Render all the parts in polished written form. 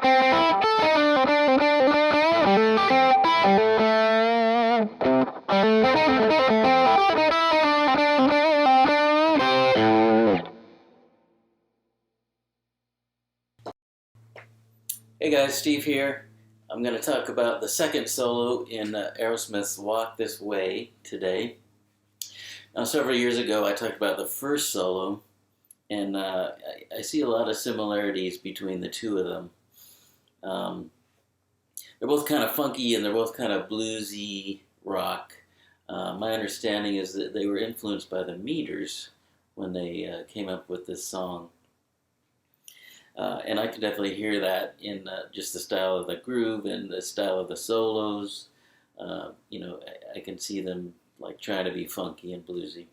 Hey guys, Steve here. I'm going to talk about the second solo in Aerosmith's Walk This Way today. Now, several years ago I talked about the first solo, and I see a lot of similarities between the two of them. They're both kind of funky and they're both kind of bluesy rock. My understanding is that they were influenced by the Meters when they came up with this song. And I can definitely hear that in just the style of the groove and the style of the solos. I can see them like trying to be funky and bluesy.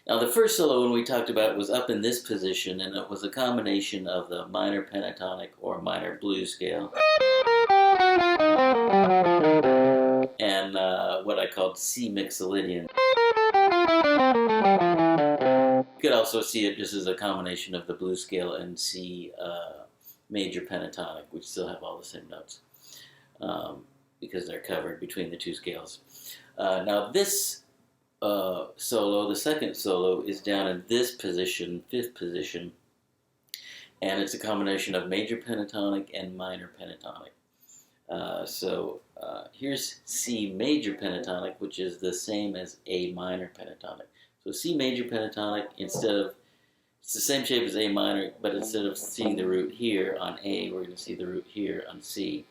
Now the first solo when we talked about was up in this position, and it was a combination of the minor pentatonic or minor blues scale and what I called C mixolydian. You could also see it just as a combination of the blues scale and C major pentatonic, which still have all the same notes because they're covered between the two scales. Now this solo, the second solo, is down in this position, fifth position, and it's a combination of major pentatonic and minor pentatonic. Here's C major pentatonic, which is the same as A minor pentatonic. So C major pentatonic, it's the same shape as A minor, but instead of seeing the root here on A, we're going to see the root here on C.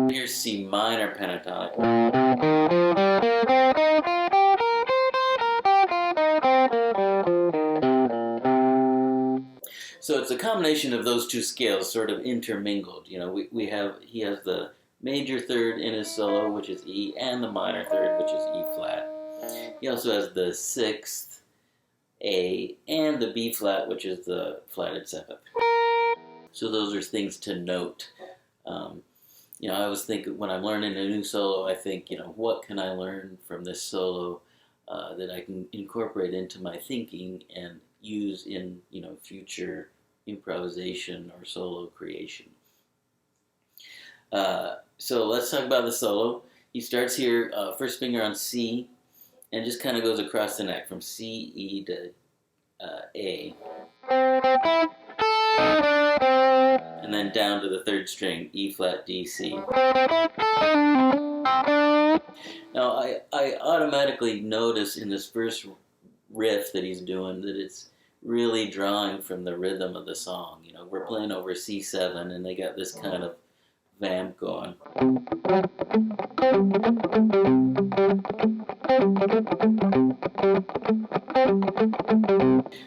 Here's C minor pentatonic. So it's a combination of those two scales sort of intermingled. You know, he has the major third in his solo, which is E, and the minor third, which is E flat. He also has the sixth, A, and the B flat, which is the flatted seventh. So those are things to note. I always think when I'm learning a new solo, I think, what can I learn from this solo that I can incorporate into my thinking and use in, future improvisation or solo creation. So let's talk about the solo. He starts here, first finger on C, and just kind of goes across the neck from C, E to A. And then down to the third string, E flat, D, C. Now I automatically notice in this first riff that he's doing that it's really drawing from the rhythm of the song. We're playing over C7 and they got this kind of vamp going.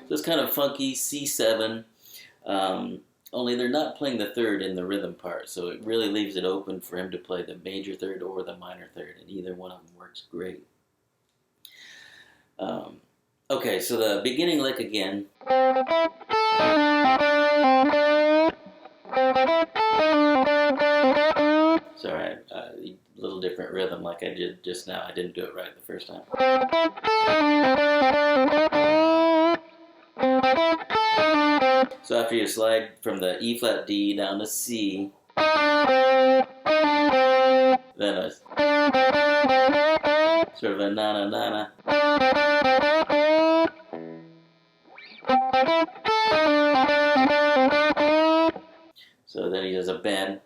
So it's kind of funky C7, only they're not playing the third in the rhythm part, so it really leaves it open for him to play the major third or the minor third, and either one of them works great. Okay, so the beginning lick again. Sorry, a little different rhythm like I did just now. I didn't do it right the first time. So after you slide from the E flat D down to C, then a sort of a na-na-na-na. So then he does a bend.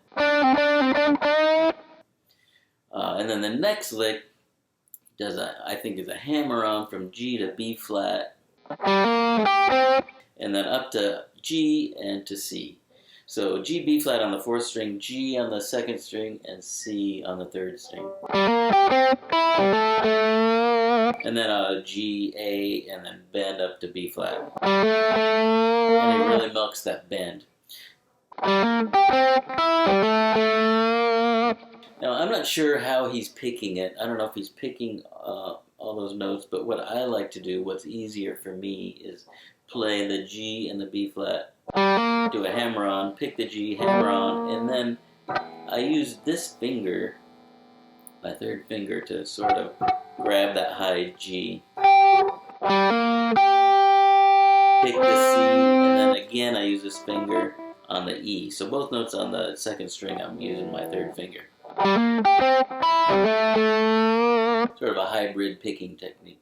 And then the next lick does I think is a hammer on from G to B flat. And then up to G and to C. So G, B flat on the fourth string, G on the second string, and C on the third string. And then G, A, and then bend up to B flat. And he really milks that bend. Now, I'm not sure how he's picking it. I don't know if he's picking all those notes, but what I like to do, what's easier for me, is play the G and the B flat, do a hammer on, pick the G, hammer on, and then I use this finger, my third finger, to sort of grab that high G, pick the C, and then again I use this finger on the E. So both notes on the second string, I'm using my third finger. Sort of a hybrid picking technique.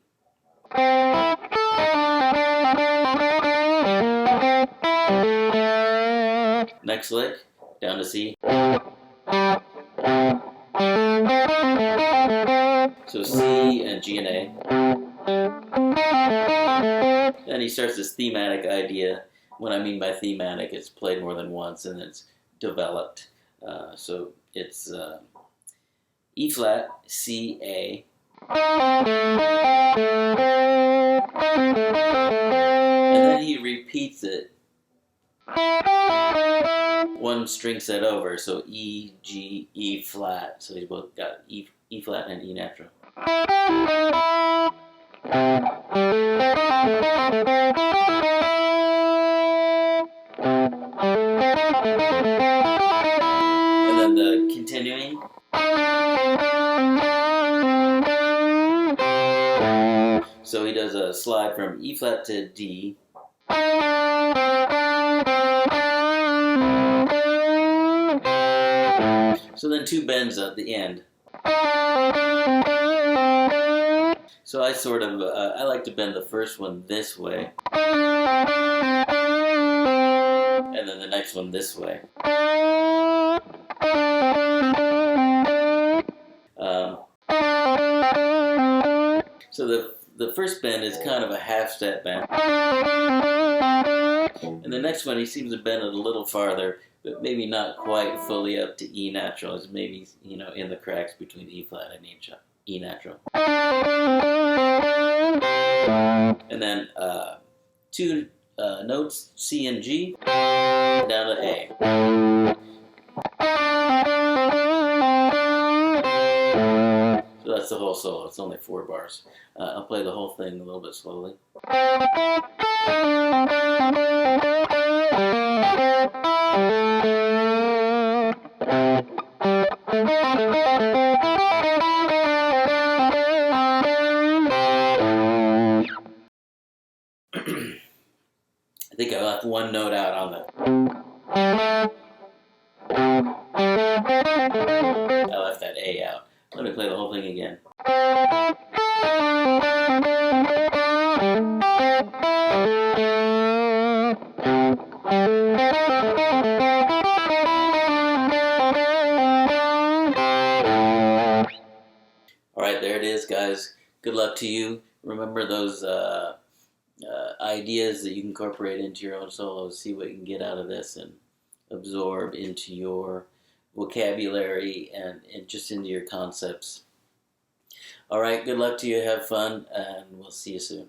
Next lick, down to C. So C and G and A. Then he starts this thematic idea. What I mean by thematic, it's played more than once and it's developed. So it's E flat, C, A. And then he repeats it one string set over, so E, G, E flat. So he's both got E flat and E natural. And then the continuing. So he does a slide from E flat to D. So then two bends at the end. So I sort of, I like to bend the first one this way. And then the next one this way. So the first bend is kind of a half-step bend. And the next one, he seems to bend it a little farther, but maybe not quite fully up to E natural. It's maybe, you know, in the cracks between E flat and E natural. And then two notes, C and G, down to A. So that's the whole solo. It's only 4 bars. I'll play the whole thing a little bit slowly. I think I left one note out on that. I left that A out. Let me play the whole thing again. Alright, there it is, guys. Good luck to you. Remember those ideas that you can incorporate into your own solos. See what you can get out of this and absorb into your vocabulary and just into your concepts. Alright, good luck to you. Have fun, and we'll see you soon.